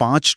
5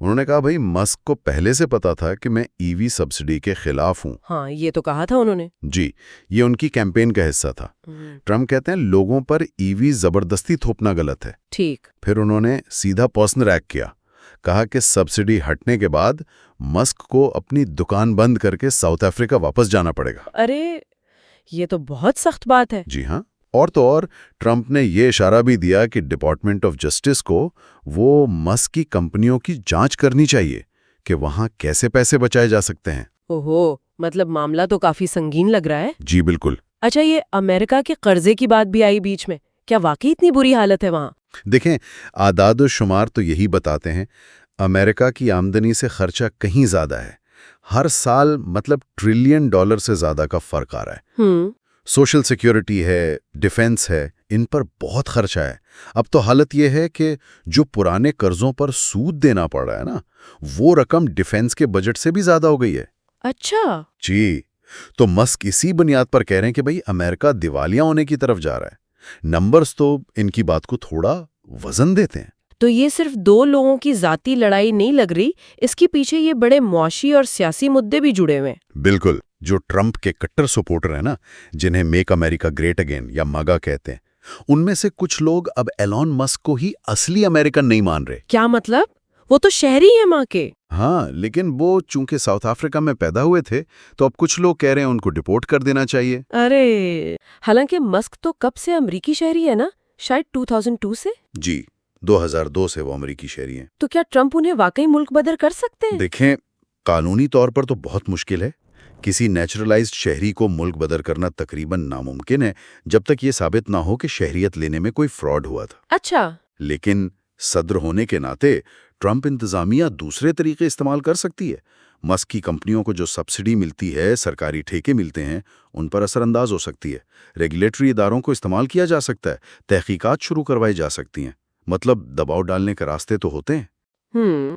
انہوں نے کہا بھائی مسک کو پہلے سے پتا تھا کہ میں ای وی سبسڈی کے خلاف ہوں. ہاں یہ تو کہا تھا انہوں نے. جی یہ ان کی کیمپین کا حصہ تھا. ٹرمپ کہتے ہیں لوگوں پر ای وی زبردستی تھوپنا غلط ہے. ٹھیک. پھر انہوں نے سیدھا پرسنل ایکٹ کیا. کہا کہ سبسڈی ہٹنے کے بعد مسک کو اپنی دکان بند کر کے ساؤتھ افریقہ واپس جانا پڑے گا. ارے یہ تو بہت سخت بات ہے. جی ہاں. اور تو اور ٹرمپ نے یہ اشارہ بھی دیا کہ ڈپارٹمنٹ آف جسٹس کو وہ مسک کی کمپنیوں کی جانچ کرنی چاہیے کہ وہاں کیسے پیسے بچائے جا سکتے ہیں. اوہو، مطلب معاملہ تو کافی سنگین لگ رہا ہے. جی بالکل. اچھا یہ امریکہ کے قرضے کی بات بھی آئی بیچ میں. کیا واقعی اتنی بری حالت ہے وہاں؟ دیکھیں اعداد و شمار تو یہی بتاتے ہیں امریکہ کی آمدنی سے خرچہ کہیں زیادہ ہے. ہر سال مطلب $1 ٹریلین سے زیادہ کا فرق آ رہا ہے. سوشل سیکیورٹی ہے، ڈیفنس ہے، ان پر بہت خرچہ ہے. اب تو حالت یہ ہے کہ جو پرانے قرضوں پر سود دینا پڑ رہا ہے نا، وہ رقم ڈیفنس کے بجٹ سے بھی زیادہ ہو گئی ہے. اچھا. جی تو مسک اسی بنیاد پر کہہ رہے ہیں کہ بھئی امریکہ دیوالیہ ہونے کی طرف جا رہا ہے. نمبرز تو ان کی بات کو تھوڑا وزن دیتے ہیں. تو یہ صرف دو لوگوں کی ذاتی لڑائی نہیں لگ رہی، اس کے پیچھے یہ بڑے معاشی اور سیاسی مدعے بھی جڑے ہوئے ہیں. بالکل. جو ٹرمپ کے کٹر سپورٹر ہیں نا، جنہیں میک امریکہ گریٹ اگین یا ماگا کہتے ہیں، ان میں سے کچھ لوگ اب ایلون مسک کو ہی اصلی امریکن نہیں مان رہے. کیا مطلب؟ وہ تو شہری ہیں ماں کے. ہاں لیکن وہ چونکہ ساؤتھ افریقہ میں پیدا ہوئے تھے تو اب کچھ لوگ کہہ رہے ہیں ان کو ڈپورٹ کر دینا چاہیے. ارے حالانکہ مسک تو کب سے امریکی شہری ہے نا، شاید 2002 سے. جی 2002 سے وہ امریکی شہری ہیں. تو کیا ٹرمپ انہیں واقعی ملک بدر کر سکتے ہیں؟ دیکھیں قانونی طور پر تو بہت مشکل ہے. کسی نیچرلائزڈ شہری کو ملک بدر کرنا تقریباً ناممکن ہے جب تک یہ ثابت نہ ہو کہ شہریت لینے میں کوئی فراڈ ہوا تھا. اچھا. لیکن صدر ہونے کے ناطے ٹرمپ انتظامیہ دوسرے طریقے استعمال کر سکتی ہے. مسک کی کمپنیوں کو جو سبسڈی ملتی ہے، سرکاری ٹھیکے ملتے ہیں، ان پر اثر انداز ہو سکتی ہے. ریگولیٹری اداروں کو استعمال کیا جا سکتا ہے. تحقیقات شروع کروائی جا سکتی ہیں. مطلب دباؤ ڈالنے کے راستے تو ہوتے ہیں.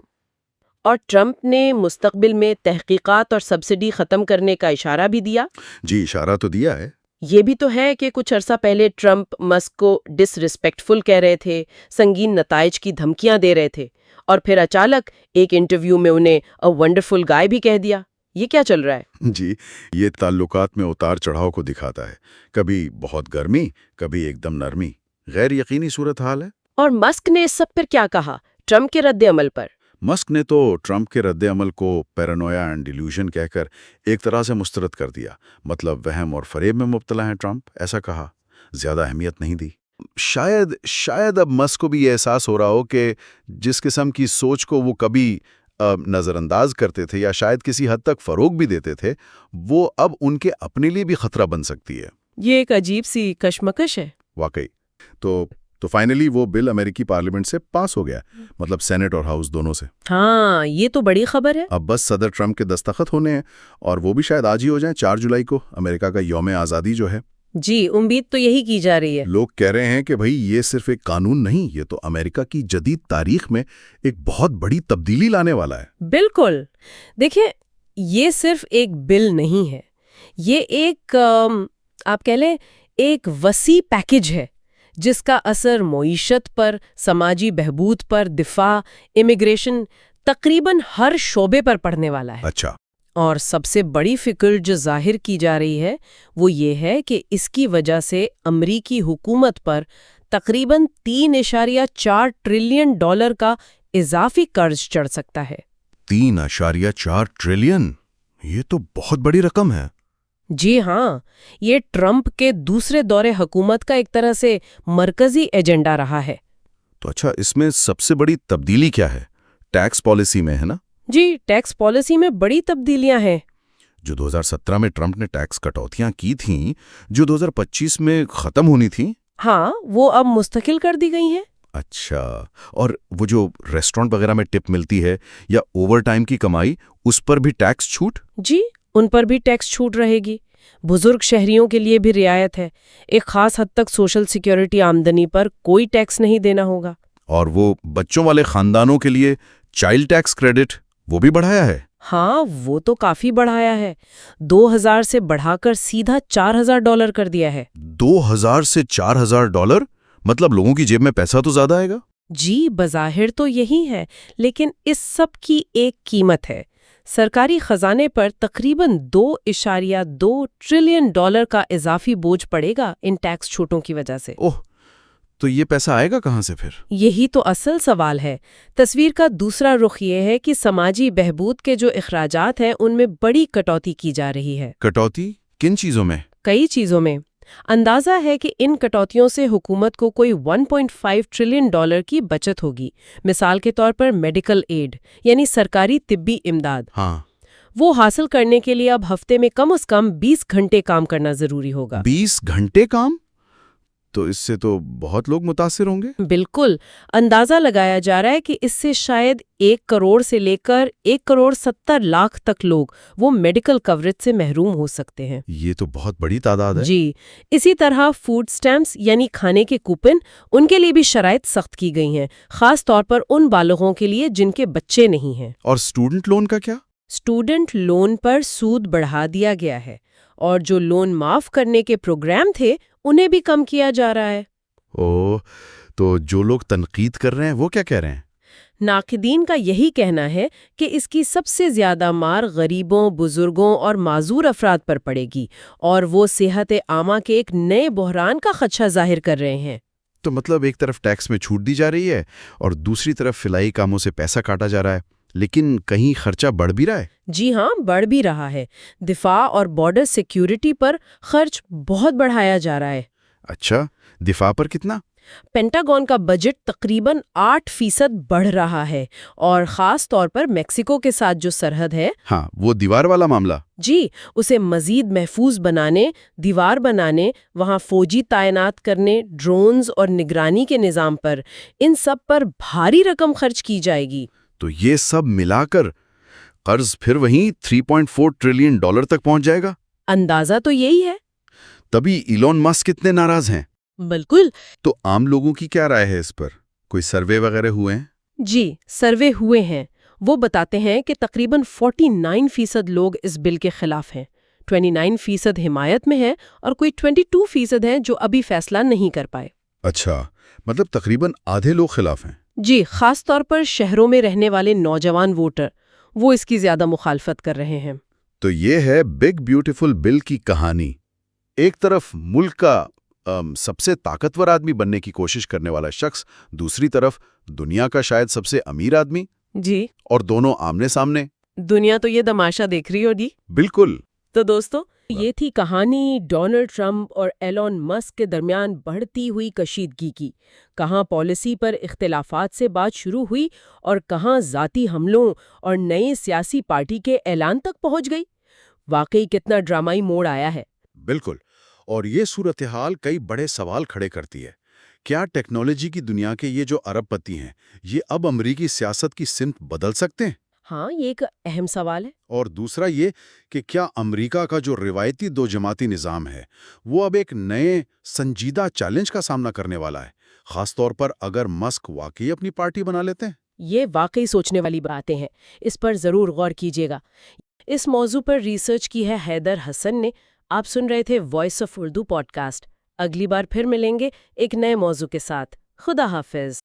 اور ٹرمپ نے مستقبل میں تحقیقات اور سبسڈی ختم کرنے کا اشارہ بھی دیا. جی اشارہ تو دیا ہے. یہ بھی تو ہے کہ کچھ عرصہ پہلے ٹرمپ مسک کو ڈس ریسپیکٹفل کہہ رہے تھے، سنگین نتائج کی دھمکیاں دے رہے تھے، اور پھر اچانک ایک انٹرویو میں انہیں اے ونڈرفل گائے بھی کہہ دیا. یہ کیا چل رہا ہے؟ جی یہ تعلقات میں اتار چڑھاؤ کو دکھاتا ہے. کبھی بہت گرمی، کبھی ایک دم نرمی. غیر یقینی صورتحال ہے. اور مسک نے اس سب پر کیا کہا ٹرمپ کے رد عمل پر؟ مسک نے تو ٹرمپ کے رد عمل کو پیرانویا اینڈ ڈیلیوژن کہہ کر ایک طرح سے مسترد کر دیا. مطلب وہم اور فریب میں مبتلا ہیں ٹرمپ، ایسا کہا. زیادہ اہمیت نہیں دی. شاید اب مسک کو بھی یہ احساس ہو رہا ہو کہ جس قسم کی سوچ کو وہ کبھی نظر انداز کرتے تھے یا شاید کسی حد تک فروغ بھی دیتے تھے، وہ اب ان کے اپنے لیے بھی خطرہ بن سکتی ہے. یہ ایک عجیب سی کشمکش ہے. واقعی. تو فائنلی وہ بل امریکی پارلیمنٹ سے پاس ہو گیا، مطلب سینٹ اور ہاؤس دونوں سے. ہاں یہ تو بڑی خبر ہے. اب بس صدر ٹرمپ کے دستخط ہونے ہیں، اور وہ بھی شاید آج ہی ہو جائیں. 4 جولائی کو امریکہ کا یوم آزادی جو ہے. جی امید تو یہی کی جا رہی ہے. لوگ کہہ رہے ہیں کہ بھئی یہ صرف ایک قانون نہیں، یہ تو امریکہ کی جدید تاریخ میں ایک بہت بڑی تبدیلی لانے والا ہے. بالکل. دیکھیں یہ صرف ایک بل نہیں ہے، یہ ایک آپ کہہ لیں ایک وسیع پیکج ہے جس کا اثر معیشت پر، سماجی بہبود پر، دفاع، امیگریشن، تقریباً ہر شعبے پر پڑنے والا ہے. اچھا. اور سب سے بڑی فکر جو ظاہر کی جا رہی ہے وہ یہ ہے کہ اس کی وجہ سے امریکی حکومت پر تقریباً $3.4 ٹریلین کا اضافی قرض چڑھ سکتا ہے. 3.4 ٹریلین، یہ تو بہت بڑی رقم ہے. جی ہاں، یہ ٹرمپ کے دوسرے دور حکومت کا ایک طرح سے مرکزی ایجنڈا رہا ہے. تو اچھا اس میں سب سے بڑی تبدیلی کیا ہے؟ ٹیکس پالیسی میں ہے نا؟ جی ٹیکس پالیسی میں بڑی تبدیلیاں ہیں. جو 2017 میں ٹرمپ نے ٹیکس کٹوتیاں کی تھیں، جو 2025 میں ختم ہونی تھیں، ہاں وہ اب مستقل کر دی گئی ہیں. اچھا. اور وہ جو ریسٹورنٹ وغیرہ میں ٹپ ملتی ہے یا اوور ٹائم کی کمائی، اس پر بھی ٹیکس چھوٹ؟ جی ان پر بھی ٹیکس چھوٹ رہے گی. بزرگ شہریوں کے لیے بھی رعایت ہے. ایک خاص حد تک سوشل سیکیورٹی آمدنی پر کوئی ٹیکس نہیں دینا ہوگا. اور وہ بچوں والے خاندانوں کے لیے چائلڈ ٹیکس کریڈٹ وہ بھی بڑھایا ہے. ہاں وہ تو کافی بڑھایا ہے. 2000 سے بڑھا کر سیدھا $4000 کر دیا ہے. 2000 سے $4000؟ مطلب لوگوں کی جیب میں پیسہ تو زیادہ آئے گا. جی بظاہر تو یہی ہے، لیکن اس سب کی ایک قیمت ہے۔ سرکاری خزانے پر تقریباً $2.2 ٹریلین کا اضافی بوجھ پڑے گا ان ٹیکس چھوٹوں کی وجہ سے۔ اوہ، تو یہ پیسہ آئے گا کہاں سے پھر؟ یہی تو اصل سوال ہے۔ تصویر کا دوسرا رخ یہ ہے کہ سماجی بہبود کے جو اخراجات ہیں ان میں بڑی کٹوتی کی جا رہی ہے۔ کٹوتی کن چیزوں میں؟ کئی چیزوں میں۔ اندازہ ہے کہ ان کٹوتیوں سے حکومت کو کوئی $1.5 ٹریلین کی بچت ہوگی۔ مثال کے طور پر میڈیکل ایڈ یعنی سرکاری طبی امداد، ہاں، وہ حاصل کرنے کے لیے اب ہفتے میں کم از کم 20 گھنٹے کام کرنا ضروری ہوگا۔ 20 گھنٹے کام؟ تو اس سے تو بہت لوگ متاثر ہوں گے۔ بالکل، اندازہ لگایا جا رہا ہے کہ اس سے شاید 1 کروڑ سے لے کر 1.70 کروڑ تک لوگ وہ میڈیکل کوریج سے محروم ہو سکتے ہیں۔ یہ تو بہت بڑی تعداد ہے۔ جی، اسی طرح فوڈ سٹیمپس یعنی کھانے کے کوپن، ان کے لیے بھی شرائط سخت کی گئی ہیں، خاص طور پر ان بالغوں کے لیے جن کے بچے نہیں ہیں۔ اور اسٹوڈنٹ لون کا کیا؟ اسٹوڈنٹ لون پر سود بڑھا دیا گیا ہے، اور جو لون معاف کرنے کے پروگرام تھے انہیں بھی کم کیا جا رہا ہے۔ اوہ، تو جو لوگ تنقید کر رہے ہیں وہ کیا کہہ رہے ہیں؟ ناقدین کا یہی کہنا ہے کہ اس کی سب سے زیادہ مار غریبوں، بزرگوں اور معذور افراد پر پڑے گی، اور وہ صحت عامہ کے ایک نئے بحران کا خدشہ ظاہر کر رہے ہیں۔ تو مطلب ایک طرف ٹیکس میں چھوٹ دی جا رہی ہے اور دوسری طرف فلاحی کاموں سے پیسہ کاٹا جا رہا ہے، لیکن کہیں خرچہ بڑھ بھی رہا ہے۔ جی ہاں، بڑھ بھی رہا ہے۔ دفاع اور بارڈر سیکیورٹی پر خرچ بہت بڑھایا جا رہا ہے۔ اچھا، دفاع پر کتنا؟ پینٹاگون کا بجٹ تقریباً 8% بڑھ رہا ہے، اور خاص طور پر میکسیکو کے ساتھ جو سرحد ہے، ہاں، وہ دیوار والا معاملہ۔ جی، اسے مزید محفوظ بنانے، دیوار بنانے، وہاں فوجی تعینات کرنے، ڈرونز اور نگرانی کے نظام پر، ان سب پر بھاری رقم خرچ کی جائے گی۔ تو یہ سب ملا کر قرض پھر وہیں $3.4 ٹریلین تک پہنچ جائے گا۔ اندازہ تو یہی ہے۔ تبھی ایلون مسک کتنے ناراض ہیں۔ بالکل۔ تو عام لوگوں کی کیا رائے ہے اس پر؟ کوئی سروے وغیرہ ہوئے ہیں؟ جی، سروے ہوئے ہیں۔ وہ بتاتے ہیں کہ تقریباً 49% لوگ اس بل کے خلاف ہیں، 29% حمایت میں ہیں، اور کوئی 22% ہیں جو ابھی فیصلہ نہیں کر پائے۔ اچھا، مطلب تقریباً آدھے لوگ خلاف ہیں۔ جی، خاص طور پر شہروں میں رہنے والے نوجوان ووٹر، وہ اس کی زیادہ مخالفت کر رہے ہیں۔ تو یہ ہے بگ بیوٹیفل بل کی کہانی۔ ایک طرف ملک کا سب سے طاقتور آدمی بننے کی کوشش کرنے والا شخص، دوسری طرف دنیا کا شاید سب سے امیر آدمی، جی، اور دونوں آمنے سامنے۔ دنیا تو یہ تماشا دیکھ رہی ہوگی۔ بالکل۔ تو دوستو، یہ تھی کہانی ڈونلڈ ٹرمپ اور ایلون مسک کے درمیان بڑھتی ہوئی کشیدگی کی۔ کہاں پالیسی پر اختلافات سے بات شروع ہوئی اور کہاں ذاتی حملوں اور نئے سیاسی پارٹی کے اعلان تک پہنچ گئی۔ واقعی کتنا ڈرامائی موڑ آیا ہے۔ بالکل، اور یہ صورتحال کئی بڑے سوال کھڑے کرتی ہے۔ کیا ٹیکنالوجی کی دنیا کے یہ جو ارب پتی ہیں، یہ اب امریکی سیاست کی سمت بدل سکتے ہیں؟ ہاں، یہ ایک اہم سوال ہے۔ اور دوسرا یہ کہ کیا امریکہ کا جو روایتی دو جماعتی نظام ہے، وہ اب ایک نئے سنجیدہ چیلنج کا سامنا کرنے والا ہے، خاص طور پر اگر مسک واقعی اپنی پارٹی بنا لیتے ہیں؟ یہ واقعی سوچنے والی باتیں ہیں، اس پر ضرور غور کیجیے گا۔ اس موضوع پر ریسرچ کی ہے حیدر حسن نے۔ آپ سن رہے تھے voice of Urdu podcast. اگلی بار پھر ملیں گے ایک نئے موضوع کے ساتھ۔ خدا حافظ۔